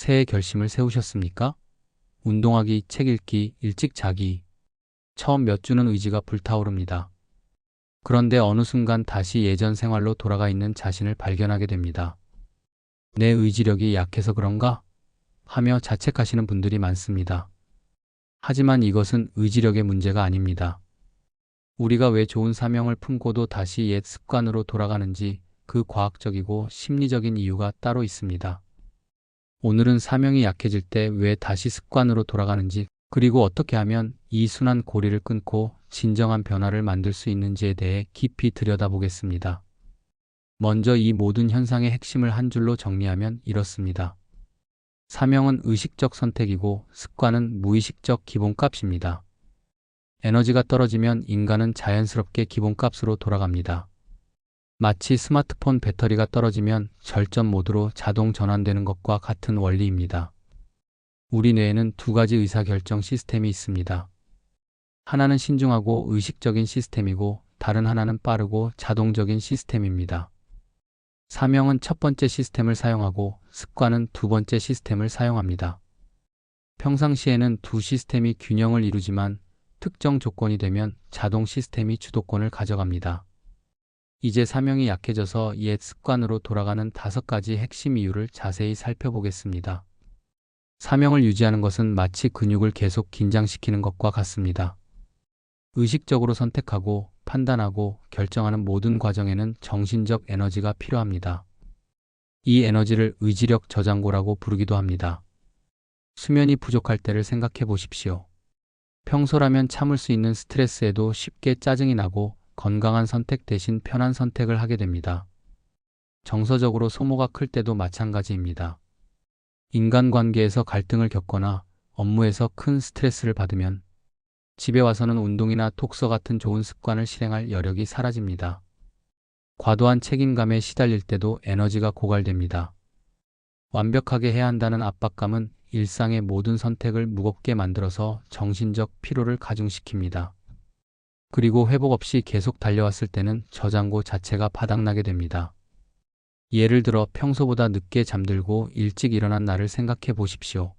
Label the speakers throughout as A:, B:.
A: 새해 결심을 세우셨습니까? 운동하기, 책 읽기, 일찍 자기. 처음 몇 주는 의지가 불타오릅니다. 그런데 어느 순간 다시 예전 생활로 돌아가 있는 자신을 발견하게 됩니다. 내 의지력이 약해서 그런가? 하며 자책하시는 분들이 많습니다. 하지만 이것은 의지력의 문제가 아닙니다. 우리가 왜 좋은 사명을 품고도 다시 옛 습관으로 돌아가는지 그 과학적이고 심리적인 이유가 따로 있습니다. 오늘은 사명이 약해질 때 왜 다시 습관으로 돌아가는지, 그리고 어떻게 하면 이 순환 고리를 끊고 진정한 변화를 만들 수 있는지에 대해 깊이 들여다보겠습니다. 먼저 이 모든 현상의 핵심을 한 줄로 정리하면 이렇습니다. 사명은 의식적 선택이고 습관은 무의식적 기본값입니다. 에너지가 떨어지면 인간은 자연스럽게 기본값으로 돌아갑니다. 마치 스마트폰 배터리가 떨어지면 절전 모드로 자동 전환되는 것과 같은 원리입니다. 우리 뇌에는 두 가지 의사결정 시스템이 있습니다. 하나는 신중하고 의식적인 시스템이고 다른 하나는 빠르고 자동적인 시스템입니다. 사명은 첫 번째 시스템을 사용하고 습관은 두 번째 시스템을 사용합니다. 평상시에는 두 시스템이 균형을 이루지만 특정 조건이 되면 자동 시스템이 주도권을 가져갑니다. 이제 사명이 약해져서 옛 습관으로 돌아가는 5가지 핵심 이유를 자세히 살펴보겠습니다. 사명을 유지하는 것은 마치 근육을 계속 긴장시키는 것과 같습니다. 의식적으로 선택하고 판단하고 결정하는 모든 과정에는 정신적 에너지가 필요합니다. 이 에너지를 의지력 저장고라고 부르기도 합니다. 수면이 부족할 때를 생각해 보십시오. 평소라면 참을 수 있는 스트레스에도 쉽게 짜증이 나고 건강한 선택 대신 편한 선택을 하게 됩니다. 정서적으로 소모가 클 때도 마찬가지입니다. 인간관계에서 갈등을 겪거나 업무에서 큰 스트레스를 받으면 집에 와서는 운동이나 독서 같은 좋은 습관을 실행할 여력이 사라집니다. 과도한 책임감에 시달릴 때도 에너지가 고갈됩니다. 완벽하게 해야 한다는 압박감은 일상의 모든 선택을 무겁게 만들어서 정신적 피로를 가중시킵니다. 그리고 회복 없이 계속 달려왔을 때는 저장고 자체가 바닥나게 됩니다. 예를 들어 평소보다 늦게 잠들고 일찍 일어난 날을 생각해 보십시오.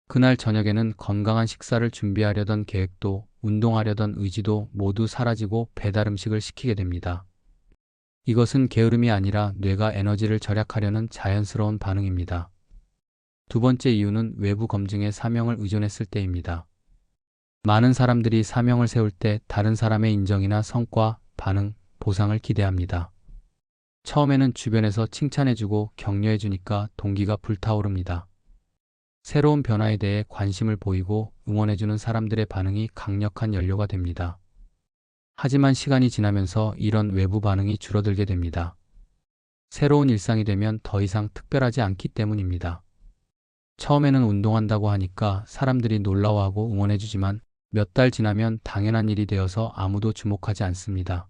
A: 그날 저녁에는 건강한 식사를 준비하려던 계획도 운동하려던 의지도 모두 사라지고 배달 음식을 시키게 됩니다. 이것은 게으름이 아니라 뇌가 에너지를 절약하려는 자연스러운 반응입니다. 두 번째 이유는 외부 검증에 사명을 의존했을 때입니다. 많은 사람들이 사명을 세울 때 다른 사람의 인정이나 성과, 반응, 보상을 기대합니다. 처음에는 주변에서 칭찬해주고 격려해주니까 동기가 불타오릅니다. 새로운 변화에 대해 관심을 보이고 응원해주는 사람들의 반응이 강력한 연료가 됩니다. 하지만 시간이 지나면서 이런 외부 반응이 줄어들게 됩니다. 새로운 일상이 되면 더 이상 특별하지 않기 때문입니다. 처음에는 운동한다고 하니까 사람들이 놀라워하고 응원해주지만 몇 달 지나면 당연한 일이 되어서 아무도 주목하지 않습니다.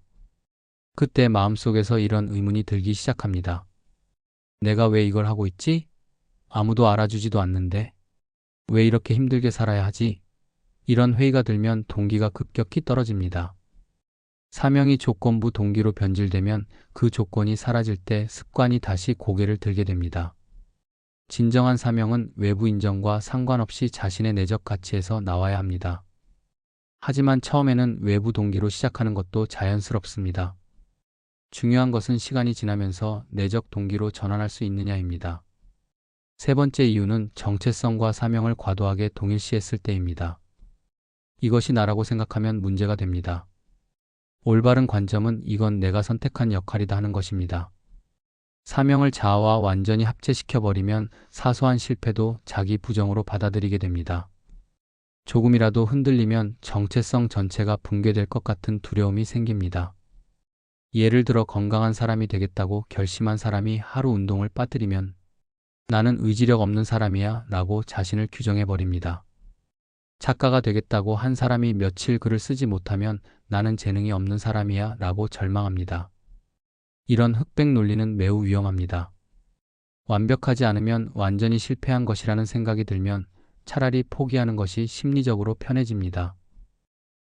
A: 그때 마음속에서 이런 의문이 들기 시작합니다. 내가 왜 이걸 하고 있지? 아무도 알아주지도 않는데. 왜 이렇게 힘들게 살아야 하지? 이런 회의가 들면 동기가 급격히 떨어집니다. 사명이 조건부 동기로 변질되면 그 조건이 사라질 때 습관이 다시 고개를 들게 됩니다. 진정한 사명은 외부 인정과 상관없이 자신의 내적 가치에서 나와야 합니다. 하지만 처음에는 외부 동기로 시작하는 것도 자연스럽습니다. 중요한 것은 시간이 지나면서 내적 동기로 전환할 수 있느냐입니다. 세 번째 이유는 정체성과 사명을 과도하게 동일시했을 때입니다. 이것이 나라고 생각하면 문제가 됩니다. 올바른 관점은 이건 내가 선택한 역할이다 하는 것입니다. 사명을 자아와 완전히 합체시켜버리면 사소한 실패도 자기 부정으로 받아들이게 됩니다. 조금이라도 흔들리면 정체성 전체가 붕괴될 것 같은 두려움이 생깁니다. 예를 들어 건강한 사람이 되겠다고 결심한 사람이 하루 운동을 빠뜨리면 나는 의지력 없는 사람이야 라고 자신을 규정해버립니다. 작가가 되겠다고 한 사람이 며칠 글을 쓰지 못하면 나는 재능이 없는 사람이야 라고 절망합니다. 이런 흑백 논리는 매우 위험합니다. 완벽하지 않으면 완전히 실패한 것이라는 생각이 들면 차라리 포기하는 것이 심리적으로 편해집니다.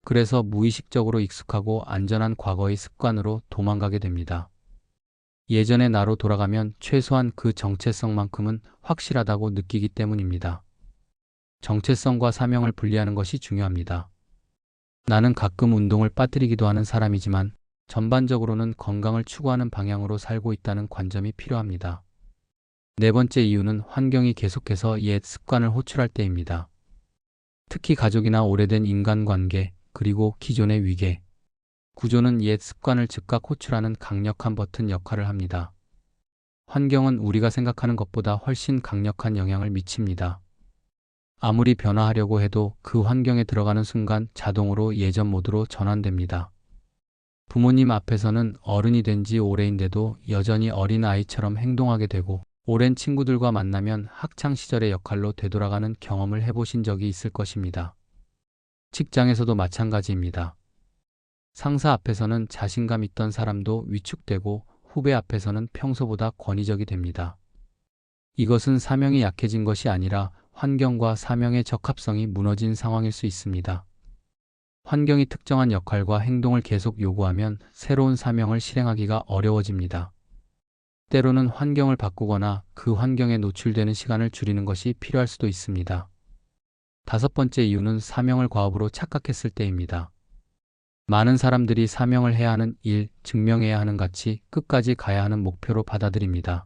A: 그래서 무의식적으로 익숙하고 안전한 과거의 습관으로 도망가게 됩니다. 예전의 나로 돌아가면 최소한 그 정체성만큼은 확실하다고 느끼기 때문입니다. 정체성과 사명을 분리하는 것이 중요합니다. 나는 가끔 운동을 빠뜨리기도 하는 사람이지만 전반적으로는 건강을 추구하는 방향으로 살고 있다는 관점이 필요합니다. 네 번째 이유는 환경이 계속해서 옛 습관을 호출할 때입니다. 특히 가족이나 오래된 인간관계, 그리고 기존의 위계, 구조는 옛 습관을 즉각 호출하는 강력한 버튼 역할을 합니다. 환경은 우리가 생각하는 것보다 훨씬 강력한 영향을 미칩니다. 아무리 변화하려고 해도 그 환경에 들어가는 순간 자동으로 예전 모드로 전환됩니다. 부모님 앞에서는 어른이 된 지 오래인데도 여전히 어린 아이처럼 행동하게 되고, 오랜 친구들과 만나면 학창 시절의 역할로 되돌아가는 경험을 해보신 적이 있을 것입니다. 직장에서도 마찬가지입니다. 상사 앞에서는 자신감 있던 사람도 위축되고 후배 앞에서는 평소보다 권위적이 됩니다. 이것은 사명이 약해진 것이 아니라 환경과 사명의 적합성이 무너진 상황일 수 있습니다. 환경이 특정한 역할과 행동을 계속 요구하면 새로운 사명을 실행하기가 어려워집니다. 때로는 환경을 바꾸거나 그 환경에 노출되는 시간을 줄이는 것이 필요할 수도 있습니다. 다섯 번째 이유는 사명을 과업으로 착각했을 때입니다. 많은 사람들이 사명을 해야 하는 일, 증명해야 하는 가치, 끝까지 가야 하는 목표로 받아들입니다.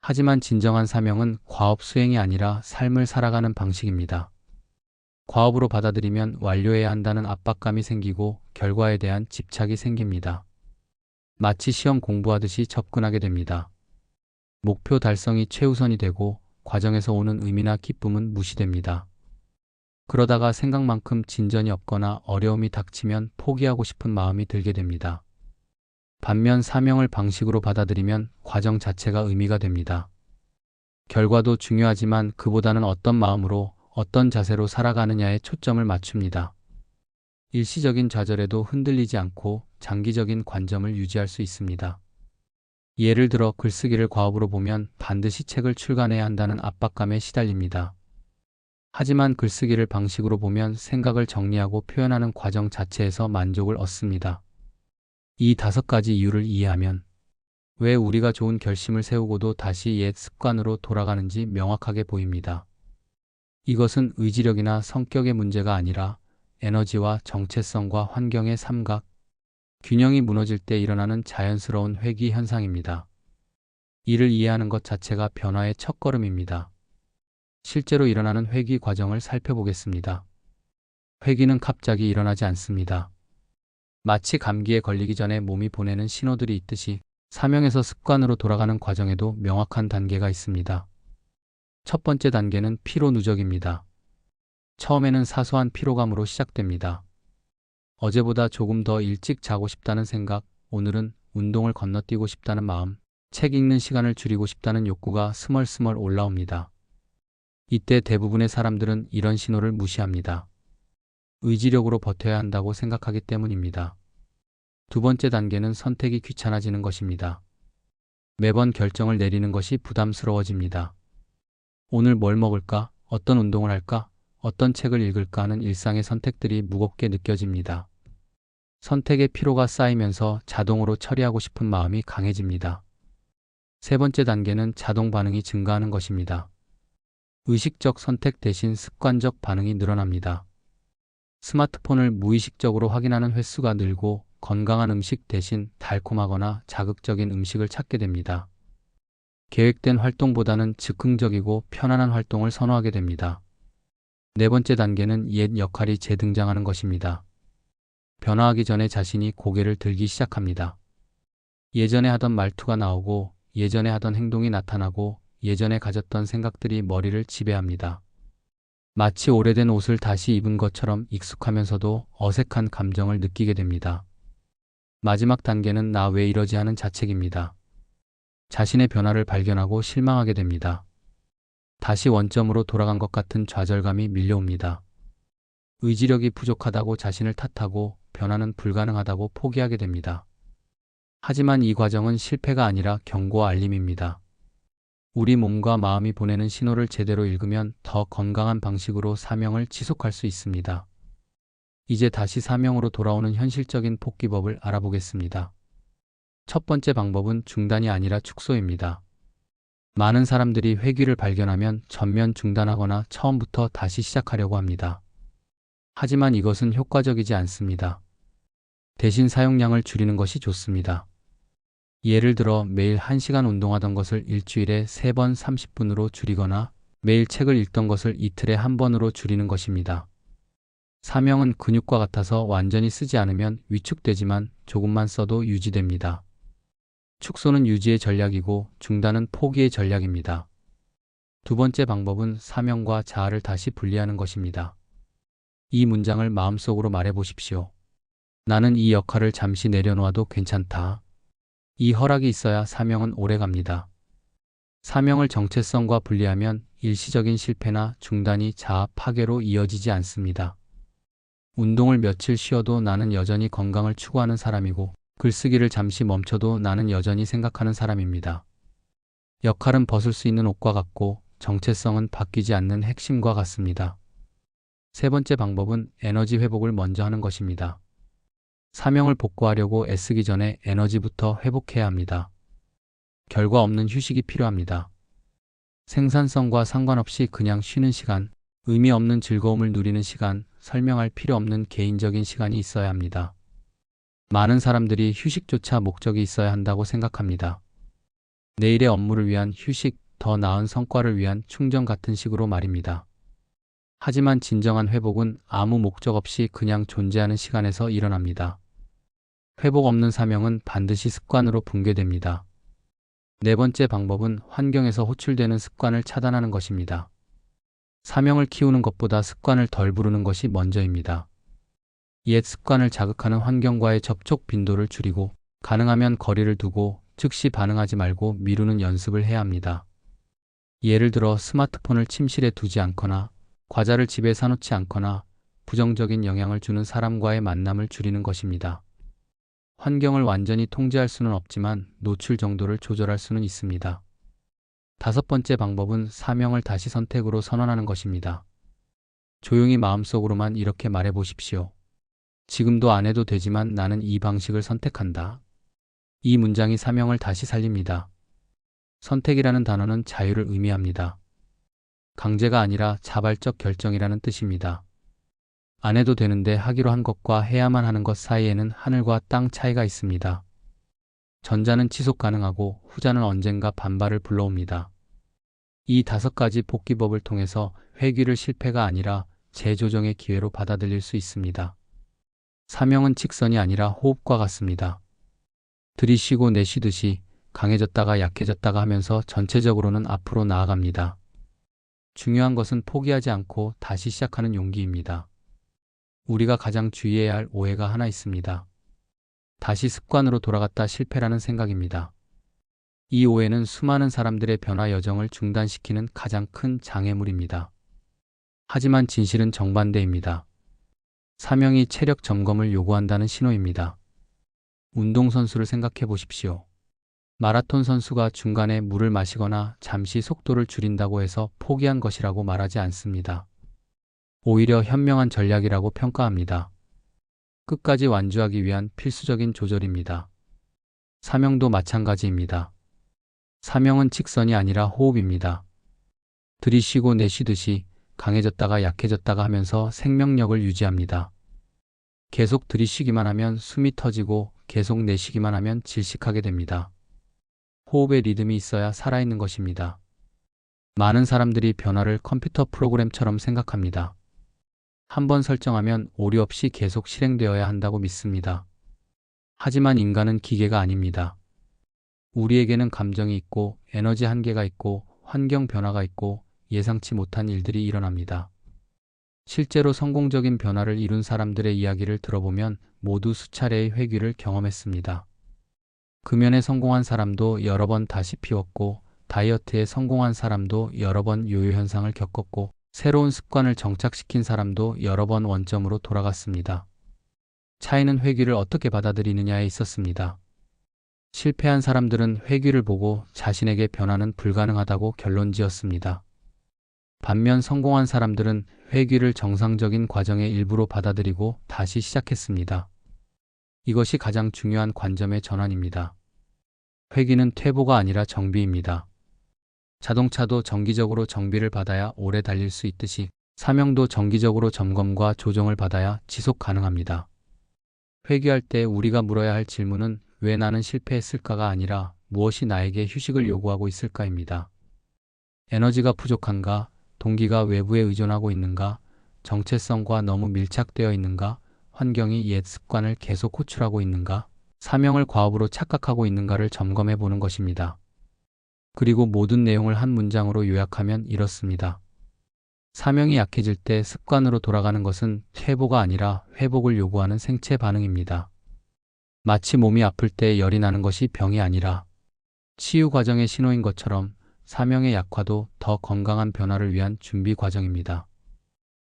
A: 하지만 진정한 사명은 과업 수행이 아니라 삶을 살아가는 방식입니다. 과업으로 받아들이면 완료해야 한다는 압박감이 생기고 결과에 대한 집착이 생깁니다. 마치 시험 공부하듯이 접근하게 됩니다. 목표 달성이 최우선이 되고 과정에서 오는 의미나 기쁨은 무시됩니다. 그러다가 생각만큼 진전이 없거나 어려움이 닥치면 포기하고 싶은 마음이 들게 됩니다. 반면 사명을 방식으로 받아들이면 과정 자체가 의미가 됩니다. 결과도 중요하지만 그보다는 어떤 마음으로, 어떤 자세로 살아가느냐에 초점을 맞춥니다. 일시적인 좌절에도 흔들리지 않고 장기적인 관점을 유지할 수 있습니다. 예를 들어 글쓰기를 과업으로 보면 반드시 책을 출간해야 한다는 압박감에 시달립니다. 하지만 글쓰기를 방식으로 보면 생각을 정리하고 표현하는 과정 자체에서 만족을 얻습니다. 이 다섯 가지 이유를 이해하면 왜 우리가 좋은 결심을 세우고도 다시 옛 습관으로 돌아가는지 명확하게 보입니다. 이것은 의지력이나 성격의 문제가 아니라 에너지와 정체성과 환경의 삼각, 균형이 무너질 때 일어나는 자연스러운 회귀 현상입니다. 이를 이해하는 것 자체가 변화의 첫걸음입니다. 실제로 일어나는 회귀 과정을 살펴보겠습니다. 회귀는 갑자기 일어나지 않습니다. 마치 감기에 걸리기 전에 몸이 보내는 신호들이 있듯이 사명에서 습관으로 돌아가는 과정에도 명확한 단계가 있습니다. 첫 번째 단계는 피로 누적입니다. 처음에는 사소한 피로감으로 시작됩니다. 어제보다 조금 더 일찍 자고 싶다는 생각, 오늘은 운동을 건너뛰고 싶다는 마음, 책 읽는 시간을 줄이고 싶다는 욕구가 스멀스멀 올라옵니다. 이때 대부분의 사람들은 이런 신호를 무시합니다. 의지력으로 버텨야 한다고 생각하기 때문입니다. 두 번째 단계는 선택이 귀찮아지는 것입니다. 매번 결정을 내리는 것이 부담스러워집니다. 오늘 뭘 먹을까? 어떤 운동을 할까? 어떤 책을 읽을까 하는 일상의 선택들이 무겁게 느껴집니다. 선택의 피로가 쌓이면서 자동으로 처리하고 싶은 마음이 강해집니다. 세 번째 단계는 자동 반응이 증가하는 것입니다. 의식적 선택 대신 습관적 반응이 늘어납니다. 스마트폰을 무의식적으로 확인하는 횟수가 늘고 건강한 음식 대신 달콤하거나 자극적인 음식을 찾게 됩니다. 계획된 활동보다는 즉흥적이고 편안한 활동을 선호하게 됩니다. 네 번째 단계는 옛 역할이 재등장하는 것입니다. 변화하기 전에 자신이 고개를 들기 시작합니다. 예전에 하던 말투가 나오고 예전에 하던 행동이 나타나고 예전에 가졌던 생각들이 머리를 지배합니다. 마치 오래된 옷을 다시 입은 것처럼 익숙하면서도 어색한 감정을 느끼게 됩니다. 마지막 단계는 나 왜 이러지 하는 자책입니다. 자신의 변화를 발견하고 실망하게 됩니다. 다시 원점으로 돌아간 것 같은 좌절감이 밀려옵니다. 의지력이 부족하다고 자신을 탓하고 변화는 불가능하다고 포기하게 됩니다. 하지만 이 과정은 실패가 아니라 경고와 알림입니다. 우리 몸과 마음이 보내는 신호를 제대로 읽으면 더 건강한 방식으로 사명을 지속할 수 있습니다. 이제 다시 사명으로 돌아오는 현실적인 복귀법을 알아보겠습니다. 첫 번째 방법은 중단이 아니라 축소입니다. 많은 사람들이 회귀를 발견하면 전면 중단하거나 처음부터 다시 시작하려고 합니다. 하지만 이것은 효과적이지 않습니다. 대신 사용량을 줄이는 것이 좋습니다. 예를 들어 매일 1시간 운동하던 것을 일주일에 3번 30분으로 줄이거나 매일 책을 읽던 것을 이틀에 1번으로 줄이는 것입니다. 사명은 근육과 같아서 완전히 쓰지 않으면 위축되지만 조금만 써도 유지됩니다. 축소는 유지의 전략이고 중단은 포기의 전략입니다. 두 번째 방법은 사명과 자아를 다시 분리하는 것입니다. 이 문장을 마음속으로 말해 보십시오. 나는 이 역할을 잠시 내려놓아도 괜찮다. 이 허락이 있어야 사명은 오래갑니다. 사명을 정체성과 분리하면 일시적인 실패나 중단이 자아 파괴로 이어지지 않습니다. 운동을 며칠 쉬어도 나는 여전히 건강을 추구하는 사람이고 글쓰기를 잠시 멈춰도 나는 여전히 생각하는 사람입니다. 역할은 벗을 수 있는 옷과 같고 정체성은 바뀌지 않는 핵심과 같습니다. 세 번째 방법은 에너지 회복을 먼저 하는 것입니다. 사명을 복구하려고 애쓰기 전에 에너지부터 회복해야 합니다. 결과 없는 휴식이 필요합니다. 생산성과 상관없이 그냥 쉬는 시간, 의미 없는 즐거움을 누리는 시간, 설명할 필요 없는 개인적인 시간이 있어야 합니다. 많은 사람들이 휴식조차 목적이 있어야 한다고 생각합니다. 내일의 업무를 위한 휴식, 더 나은 성과를 위한 충전 같은 식으로 말입니다. 하지만 진정한 회복은 아무 목적 없이 그냥 존재하는 시간에서 일어납니다. 회복 없는 사명은 반드시 습관으로 붕괴됩니다. 네 번째 방법은 환경에서 호출되는 습관을 차단하는 것입니다. 사명을 키우는 것보다 습관을 덜 부르는 것이 먼저입니다. 옛 습관을 자극하는 환경과의 접촉 빈도를 줄이고 가능하면 거리를 두고 즉시 반응하지 말고 미루는 연습을 해야 합니다. 예를 들어 스마트폰을 침실에 두지 않거나 과자를 집에 사놓지 않거나 부정적인 영향을 주는 사람과의 만남을 줄이는 것입니다. 환경을 완전히 통제할 수는 없지만 노출 정도를 조절할 수는 있습니다. 다섯 번째 방법은 사명을 다시 선택으로 선언하는 것입니다. 조용히 마음속으로만 이렇게 말해 보십시오. 지금도 안 해도 되지만 나는 이 방식을 선택한다. 이 문장이 사명을 다시 살립니다. 선택이라는 단어는 자유를 의미합니다. 강제가 아니라 자발적 결정이라는 뜻입니다. 안 해도 되는데 하기로 한 것과 해야만 하는 것 사이에는 하늘과 땅 차이가 있습니다. 전자는 지속 가능하고 후자는 언젠가 반발을 불러옵니다. 이 5가지 복기법을 통해서 회귀를 실패가 아니라 재조정의 기회로 받아들일 수 있습니다. 사명은 직선이 아니라 호흡과 같습니다. 들이쉬고 내쉬듯이 강해졌다가 약해졌다가 하면서 전체적으로는 앞으로 나아갑니다. 중요한 것은 포기하지 않고 다시 시작하는 용기입니다. 우리가 가장 주의해야 할 오해가 하나 있습니다. 다시 습관으로 돌아갔다 실패라는 생각입니다. 이 오해는 수많은 사람들의 변화 여정을 중단시키는 가장 큰 장애물입니다. 하지만 진실은 정반대입니다. 사명이 체력 점검을 요구한다는 신호입니다. 운동선수를 생각해 보십시오. 마라톤 선수가 중간에 물을 마시거나 잠시 속도를 줄인다고 해서 포기한 것이라고 말하지 않습니다. 오히려 현명한 전략이라고 평가합니다. 끝까지 완주하기 위한 필수적인 조절입니다. 사명도 마찬가지입니다. 사명은 직선이 아니라 호흡입니다. 들이쉬고 내쉬듯이 강해졌다가 약해졌다가 하면서 생명력을 유지합니다. 계속 들이쉬기만 하면 숨이 터지고 계속 내쉬기만 하면 질식하게 됩니다. 호흡의 리듬이 있어야 살아있는 것입니다. 많은 사람들이 변화를 컴퓨터 프로그램처럼 생각합니다. 한번 설정하면 오류 없이 계속 실행되어야 한다고 믿습니다. 하지만 인간은 기계가 아닙니다. 우리에게는 감정이 있고 에너지 한계가 있고 환경 변화가 있고 예상치 못한 일들이 일어납니다. 실제로 성공적인 변화를 이룬 사람들의 이야기를 들어보면 모두 수차례의 회귀를 경험했습니다. 금연에 성공한 사람도 여러 번 다시 피웠고 다이어트에 성공한 사람도 여러 번 요요 현상을 겪었고 새로운 습관을 정착시킨 사람도 여러 번 원점으로 돌아갔습니다. 차이는 회귀를 어떻게 받아들이느냐에 있었습니다. 실패한 사람들은 회귀를 보고 자신에게 변화는 불가능하다고 결론지었습니다. 반면 성공한 사람들은 회귀를 정상적인 과정의 일부로 받아들이고 다시 시작했습니다. 이것이 가장 중요한 관점의 전환입니다. 회기는 퇴보가 아니라 정비입니다. 자동차도 정기적으로 정비를 받아야 오래 달릴 수 있듯이 사명도 정기적으로 점검과 조정을 받아야 지속 가능합니다. 회귀할 때 우리가 물어야 할 질문은 왜 나는 실패했을까가 아니라 무엇이 나에게 휴식을 요구하고 있을까입니다. 에너지가 부족한가? 동기가 외부에 의존하고 있는가? 정체성과 너무 밀착되어 있는가? 환경이 옛 습관을 계속 호출하고 있는가? 사명을 과업으로 착각하고 있는가를 점검해 보는 것입니다. 그리고 모든 내용을 한 문장으로 요약하면 이렇습니다. 사명이 약해질 때 습관으로 돌아가는 것은 퇴보가 아니라 회복을 요구하는 생체 반응입니다. 마치 몸이 아플 때 열이 나는 것이 병이 아니라 치유 과정의 신호인 것처럼 사명의 약화도 더 건강한 변화를 위한 준비 과정입니다.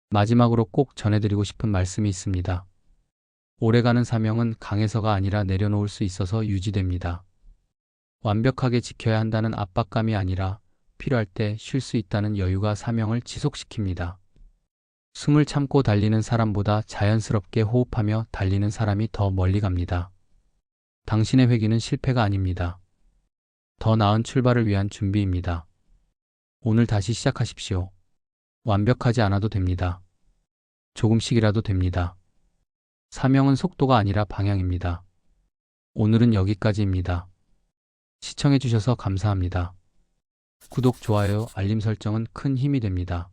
A: 마지막으로 꼭 전해드리고 싶은 말씀이 있습니다. 오래가는 사명은 강해서가 아니라 내려놓을 수 있어서 유지됩니다. 완벽하게 지켜야 한다는 압박감이 아니라 필요할 때 쉴 수 있다는 여유가 사명을 지속시킵니다. 숨을 참고 달리는 사람보다 자연스럽게 호흡하며 달리는 사람이 더 멀리 갑니다. 당신의 회기는 실패가 아닙니다. 더 나은 출발을 위한 준비입니다. 오늘 다시 시작하십시오. 완벽하지 않아도 됩니다. 조금씩이라도 됩니다. 사명은 속도가 아니라 방향입니다. 오늘은 여기까지입니다. 시청해주셔서 감사합니다. 구독, 좋아요, 알림 설정은 큰 힘이 됩니다.